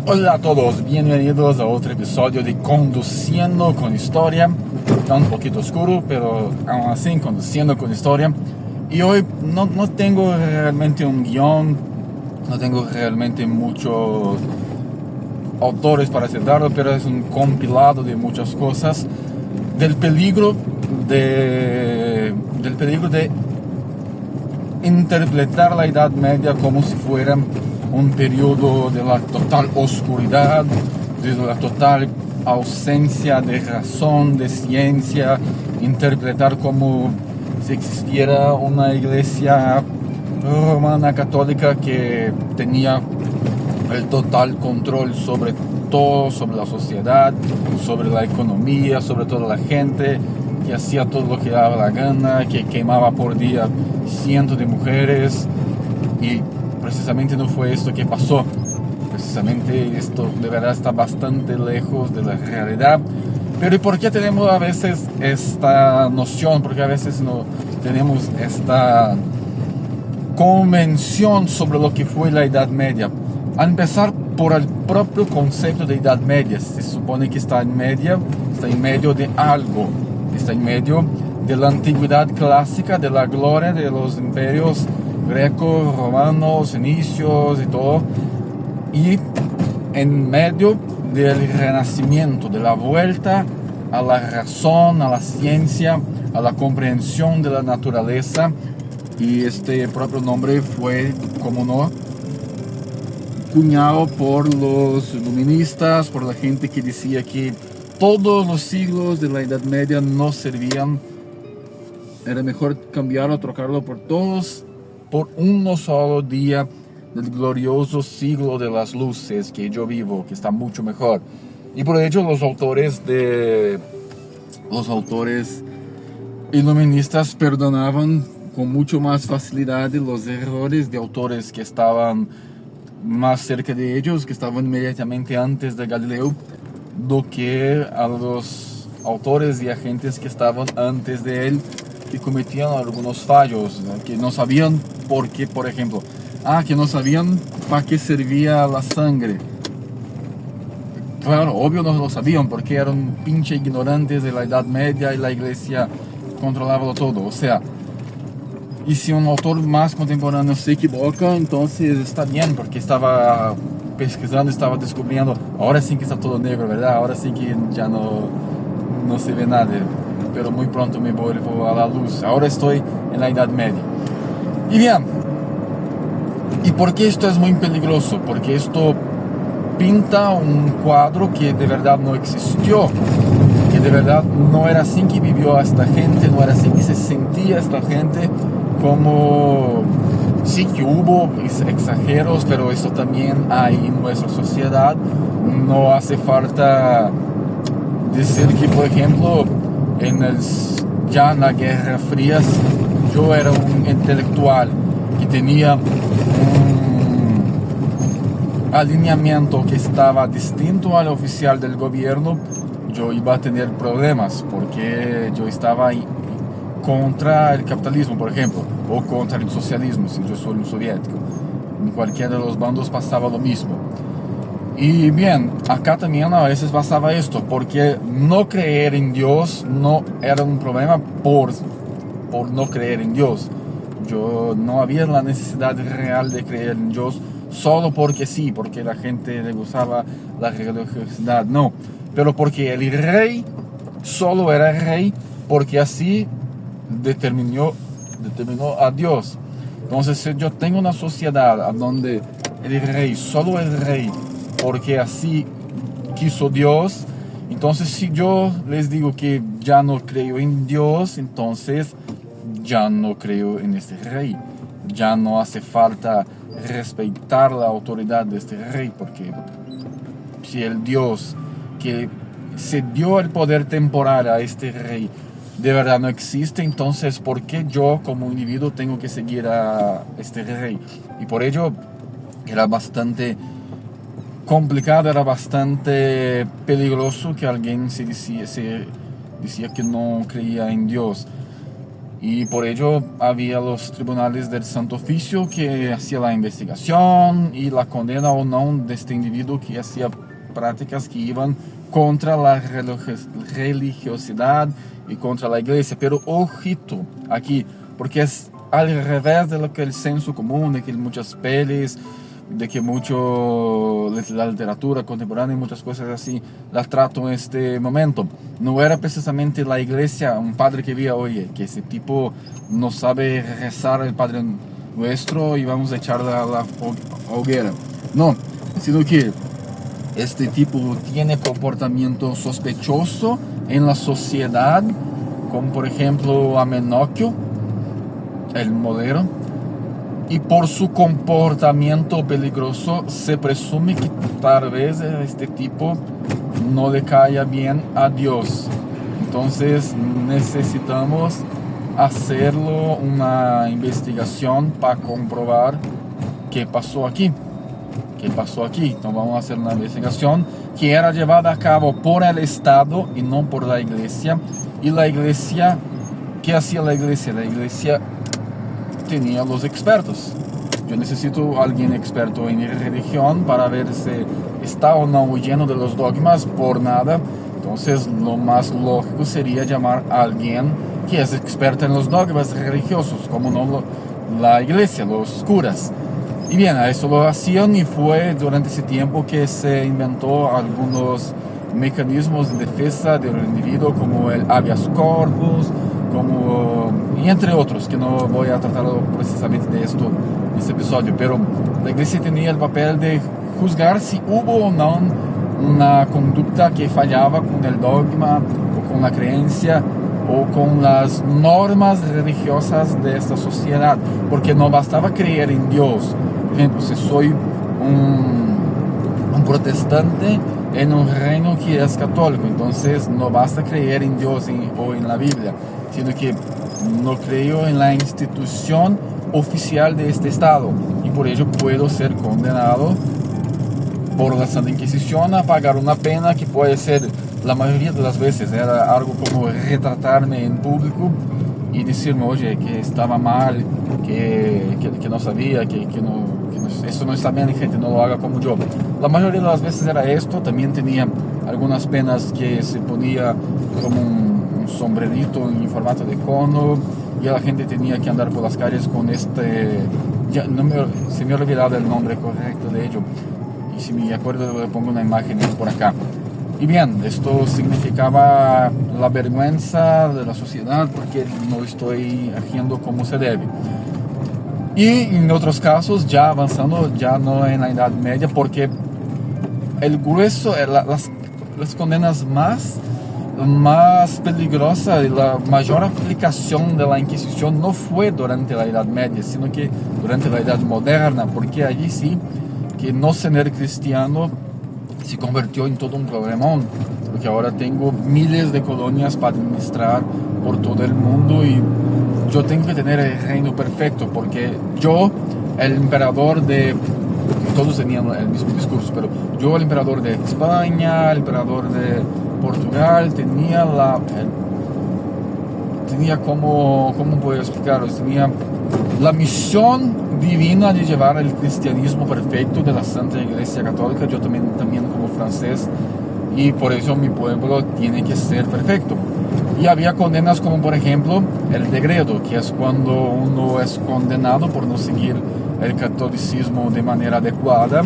Hola a todos, bienvenidos a otro episodio de Conduciendo con Historia. Está un poquito oscuro, pero aún así, Conduciendo con Historia. Y hoy no tengo realmente un guión, no tengo realmente muchos autores para citarlo, pero es un compilado de muchas cosas del peligro de interpretar la Edad Media como si fuera un periodo de la total oscuridad, de la total ausencia de razón, de ciencia, interpretar como si existiera una iglesia romana católica que tenía el total control sobre todo, sobre la sociedad, sobre la economía, sobre toda la gente, que hacía todo lo que daba la gana, que quemaba por día cientos de mujeres, y precisamente no fue esto que pasó. Precisamente esto de verdad está bastante lejos de la realidad. Pero ¿y por qué tenemos a veces esta noción? Porque a veces no tenemos esta convención sobre lo que fue la Edad Media. A empezar por el propio concepto de Edad Media. Se supone que está en medio de algo, está en medio de la antigüedad clásica, de la gloria de los imperios greco, romanos, fenicios y todo, y en medio del renacimiento, de la vuelta a la razón, a la ciencia, a la comprensión de la naturaleza. Y este propio nombre fue, como no, cuñado por los iluministas, por la gente que decía que todos los siglos de la Edad Media no servían. Era mejor cambiarlo, trocarlo por todos, por uno solo día del glorioso siglo de las luces que yo vivo, que está mucho mejor. Y por ello los autores iluministas perdonaban con mucho más facilidad los errores de autores que estaban más cerca de ellos, que estaban inmediatamente antes de Galileo, do que a los autores y agentes que estaban antes de él, que cometían algunos fallos, ¿no? Que no sabían por qué, por ejemplo, que no sabían para qué servía la sangre. Claro, obvio no lo sabían, porque eran pinche ignorantes de la Edad Media y la iglesia controlaba todo. O sea, y si un autor más contemporáneo se equivoca, entonces está bien, porque estaba pesquisando, estaba descubriendo, ahora sí que está todo negro, ¿verdad? Ahora sí que ya no se ve nada, pero muy pronto me vuelvo a la luz. Ahora estoy en la Edad Media. Y bien, ¿y por qué esto es muy peligroso? Porque esto pinta un cuadro que de verdad no existió, que de verdad no era así que vivió esta gente, no era así que se sentía esta gente, como sí que hubo exageros, pero eso también hay en nuestra sociedad. No hace falta decir que, por ejemplo, ya en la Guerra Fría, yo era un intelectual que tenía un alineamiento que estaba distinto al oficial del gobierno. Yo iba a tener problemas porque yo estaba contra el capitalismo, por ejemplo, o contra el socialismo, si yo soy un soviético. En cualquiera de los bandos pasaba lo mismo. Y bien, acá también a veces pasaba esto, porque no creer en Dios no era un problema por no creer en Dios. Yo no había la necesidad real de creer en Dios solo porque sí, porque la gente le gustaba la religiosidad, no. Pero porque el rey solo era rey porque así determinó a Dios. Entonces, si yo tengo una sociedad donde el rey solo es rey porque así quiso Dios, entonces si yo les digo que ya no creo en Dios, entonces ya no creo en este rey. Ya no hace falta respetar la autoridad de este rey, porque si el Dios que se dio el poder temporal a este rey de verdad no existe, entonces ¿por qué yo como individuo tengo que seguir a este rey? Y por ello era bastante complicado, era bastante peligroso que alguien se decía que no creía en Dios. Y por ello había los tribunales del Santo Oficio que hacía la investigación y la condena o no de este individuo que hacía prácticas que iban contra la religiosidad y contra la iglesia. Pero ojito aquí, porque es al revés de lo que el senso común, de que muchas pelis, de que mucho la literatura contemporánea y muchas cosas así las trato en este momento. No era precisamente la iglesia, un padre que veía, oye, que ese tipo no sabe rezar el Padre Nuestro y vamos a echarle a la hoguera. No, sino que este tipo tiene comportamiento sospechoso en la sociedad, como por ejemplo Amenocchio, el modelo, y por su comportamiento peligroso se presume que tal vez este tipo no le caiga bien a Dios. Entonces necesitamos hacerlo una investigación para comprobar qué pasó aquí. Entonces vamos a hacer una investigación que era llevada a cabo por el Estado y no por la iglesia. Y la iglesia, ¿qué hacía la iglesia? La iglesia tenía los expertos. Yo necesito a alguien experto en religión para ver si está o no lleno de los dogmas por nada. Entonces lo más lógico sería llamar a alguien que es experto en los dogmas religiosos, como no la iglesia, los curas. Y bien, a eso lo hacían y fue durante ese tiempo que se inventó algunos mecanismos de defensa del individuo como el habeas corpus, y entre otros, que no voy a tratar precisamente de esto en este episodio, pero la iglesia tenía el papel de juzgar si hubo o no una conducta que fallaba con el dogma o con la creencia o con las normas religiosas de esta sociedad, porque no bastaba creer en Dios. Por ejemplo, si soy un protestante en un reino que es católico, entonces no basta creer en Dios o en la Biblia, sino que no creo en la institución oficial de este Estado y por ello puedo ser condenado por la Santa Inquisición a pagar una pena que puede ser, la mayoría de las veces, era algo como retratarme en público y decirme, oye, que estaba mal, que no sabía, que esto no está bien, gente, no lo haga como yo. La mayoría de las veces era esto. También tenía algunas penas que se ponía como un sombrerito en formato de cono y la gente tenía que andar por las calles con se me ha olvidado el nombre correcto de ello, y si me acuerdo le pongo una imagen por acá. Y bien, esto significaba la vergüenza de la sociedad porque no estoy haciendo como se debe. Y en otros casos, ya avanzando, ya no en la Edad Media, porque el grueso, las condenas más peligrosas y la mayor aplicación de la Inquisición no fue durante la Edad Media, sino que durante la Edad Moderna, porque allí sí que no ser cristiano se convirtió en todo un problemón, porque ahora tengo miles de colonias para administrar por todo el mundo y yo tengo que tener el reino perfecto, porque yo, el emperador todos tenían el mismo discurso, pero yo, el emperador de España, el emperador de Portugal, tenía ¿cómo puedo explicarlo? Tenía la misión divina de llevar el cristianismo perfecto de la Santa Iglesia Católica. Yo también como francés, y por eso mi pueblo tiene que ser perfecto. Y había condenas como por ejemplo el degredo, que es cuando uno es condenado por no seguir el catolicismo de manera adecuada.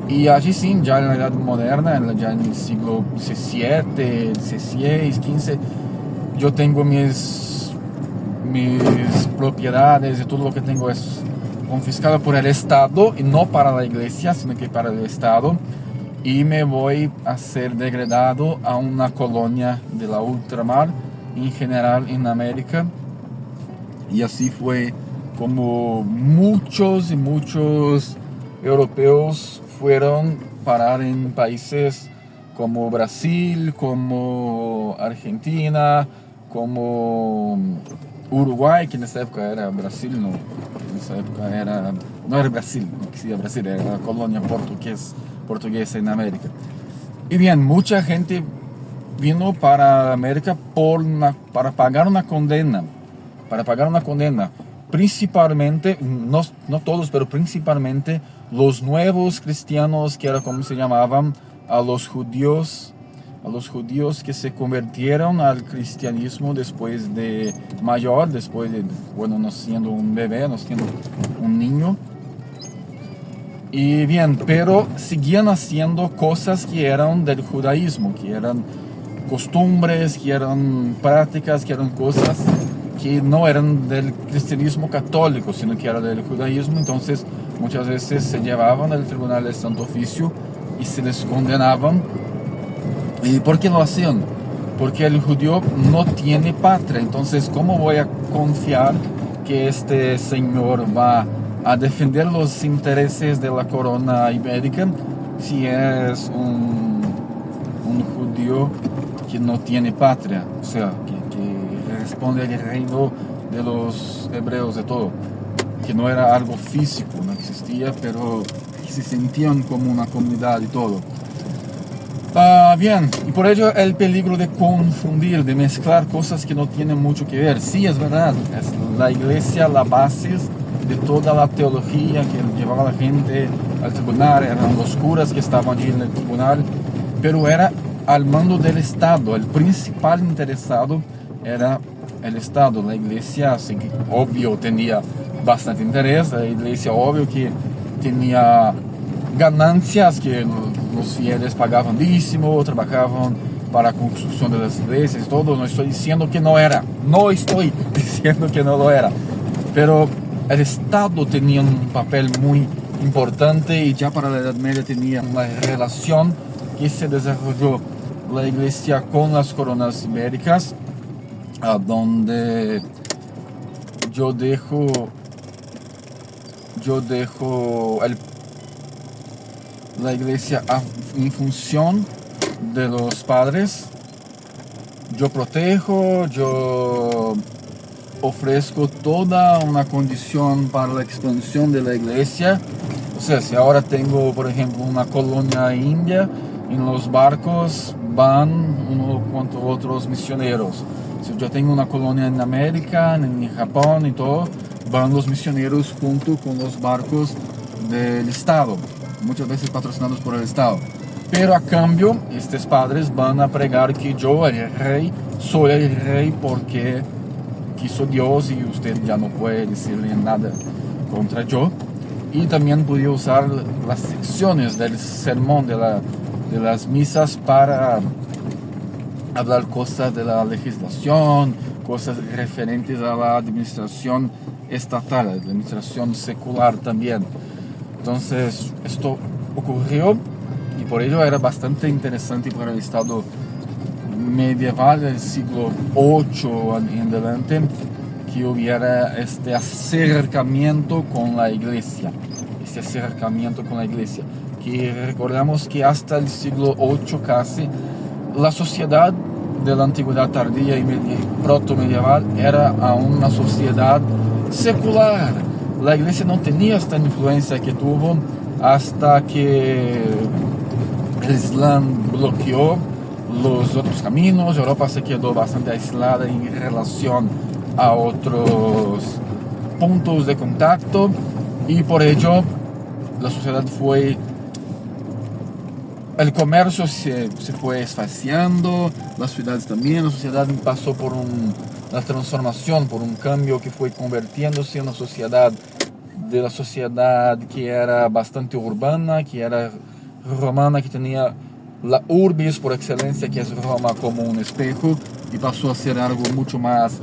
Y allí sí, ya en la Edad Moderna, ya en el siglo XVII, XVI, XV, yo tengo mis propiedades y todo lo que tengo es confiscado por el Estado, y no para la iglesia, sino que para el Estado. Y me voy a ser degradado a una colonia de la ultramar, en general en América. Y así fue como muchos y muchos europeos fueron parar en países como Brasil, como Argentina, como Uruguay, que en esa época era Brasil, no era Brasil, no existía Brasil, era la colonia portuguesa en América. Y bien, mucha gente vino para América para pagar una condena, para pagar una condena. Principalmente, no todos, pero principalmente los nuevos cristianos, que era como se llamaban, a los judíos que se convirtieron al cristianismo después de mayor, después de, bueno, no siendo un bebé, no siendo un niño. Y bien, pero seguían haciendo cosas que eran del judaísmo, que eran costumbres, que eran prácticas, que eran cosas que no eran del cristianismo católico, sino que era del judaísmo. Entonces muchas veces se llevaban al tribunal del Santo Oficio y se les condenaban. ¿Y por qué lo hacían? Porque el judío no tiene patria. Entonces, ¿cómo voy a confiar que este señor va a defender los intereses de la corona ibérica si es un judío que no tiene patria? O sea, que responde al reino de los hebreos, de todo, que no era algo físico, no existía, pero que se sentían como una comunidad y todo. Bien, y por ello el peligro de confundir, de mezclar cosas que no tienen mucho que ver. Sí, es verdad, es la iglesia la base de toda la teología que llevaba a la gente al tribunal, eran los curas que estaban allí en el tribunal, pero era al mando del Estado. El principal interesado era el Estado. La iglesia, así que obvio, tenía bastante interés. La iglesia, obvio, que tenía ganancias, que los fieles pagaban muchísimo, trabajaban para la construcción de las iglesias y todo. No estoy diciendo que no era, no estoy diciendo que no lo era, pero el Estado tenía un papel muy importante, y ya para la Edad Media tenía una relación que se desarrolló la iglesia con las coronas ibéricas, a donde yo dejo la iglesia en función de los padres. Yo protejo, yo ofrezco toda una condición para la expansión de la iglesia. O sea, si ahora tengo, por ejemplo, una colonia india, en los barcos van unos cuantos otros misioneros. Si yo tengo una colonia en América, en Japón y todo, van los misioneros junto con los barcos del Estado, muchas veces patrocinados por el Estado. Pero a cambio, estos padres van a pregar que yo, el rey, soy el rey porque quiso Dios, y usted ya no puede decirle nada contra yo. Y también podía usar las secciones del sermón, de las misas, para hablar cosas de la legislación, cosas referentes a la administración estatal, a la administración secular también. Entonces esto ocurrió, y por ello era bastante interesante para el Estado medieval del siglo VIII en adelante que hubiera este acercamiento con la iglesia. Que recordamos que hasta el siglo VIII casi, la sociedad de la antigüedad tardía y proto-medieval era aún una sociedad secular. La iglesia no tenía esta influencia que tuvo hasta que el Islam bloqueó los otros caminos. Europa se quedó bastante aislada en relación a otros puntos de contacto, y por ello la sociedad el comercio se fue esfaciando, las ciudades también. La sociedad pasó por una transformación, por un cambio que fue convirtiéndose en una sociedad, de la sociedad que era bastante urbana, que era romana, que tenía la urbis por excelencia, que es Roma, como un espejo, y pasó a ser algo mucho más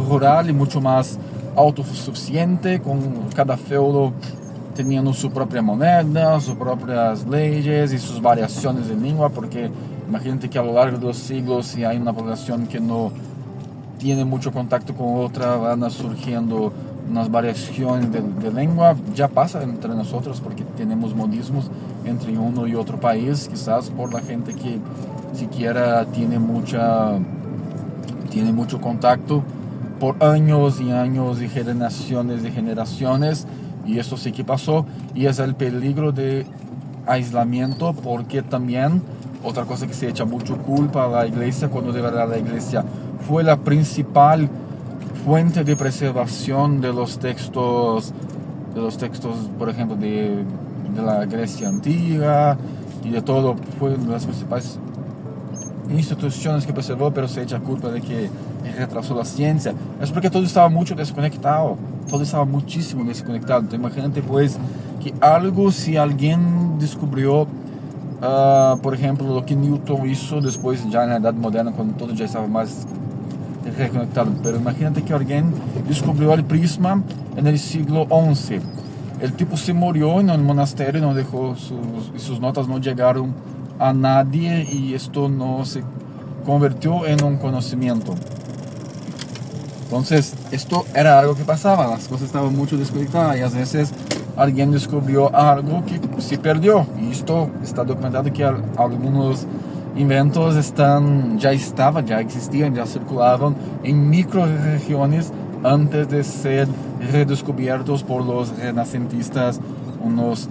rural y mucho más autosuficiente, con cada feudo teniendo su propia moneda, sus propias leyes y sus variaciones de lengua, porque imagínate que a lo largo de los siglos, si hay una población que no tiene mucho contacto con otra, van surgiendo unas variaciones de lengua. Ya pasa entre nosotros, porque tenemos modismos entre uno y otro país, quizás por la gente que siquiera tiene mucho contacto por años y años y generaciones, y eso sí que pasó, y es el peligro de aislamiento, porque también otra cosa que se echa mucho culpa a la iglesia, cuando de verdad la iglesia fue la principal fuente de preservación de los textos, por ejemplo, de la Grecia antigua y de todo. Fue una de las principales instituciones que preservó, pero se echa culpa de que retrasó la ciencia. Es porque todo estaba mucho desconectado, todo estaba muchísimo desconectado. Entonces, imagínate pues que algo, si alguien descubrió, por ejemplo, lo que Newton hizo después ya en la Edad Moderna, cuando todo ya estaba más reconectado, pero imagínate que alguien descubrió el prisma en el siglo XI. El tipo se murió en un monasterio, no dejó sus notas no llegaron a nadie y esto no se convirtió en un conocimiento. Entonces, esto era algo que pasaba, las cosas estaban mucho desconectadas y a veces alguien descubrió algo que se perdió. Y esto está documentado que algunos inventos ya existían, ya circulaban en microregiones antes de ser redescubiertos por los renacentistas unos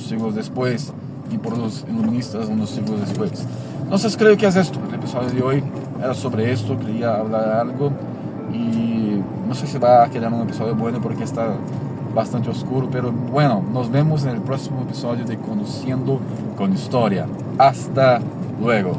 siglos después y por los iluministas unos siglos después. Entonces creo que es esto. El episodio de hoy era sobre esto, quería hablar algo y no sé si va a quedar un episodio bueno porque está bastante oscuro, pero bueno, nos vemos en el próximo episodio de Conociendo con Historia. Hasta luego.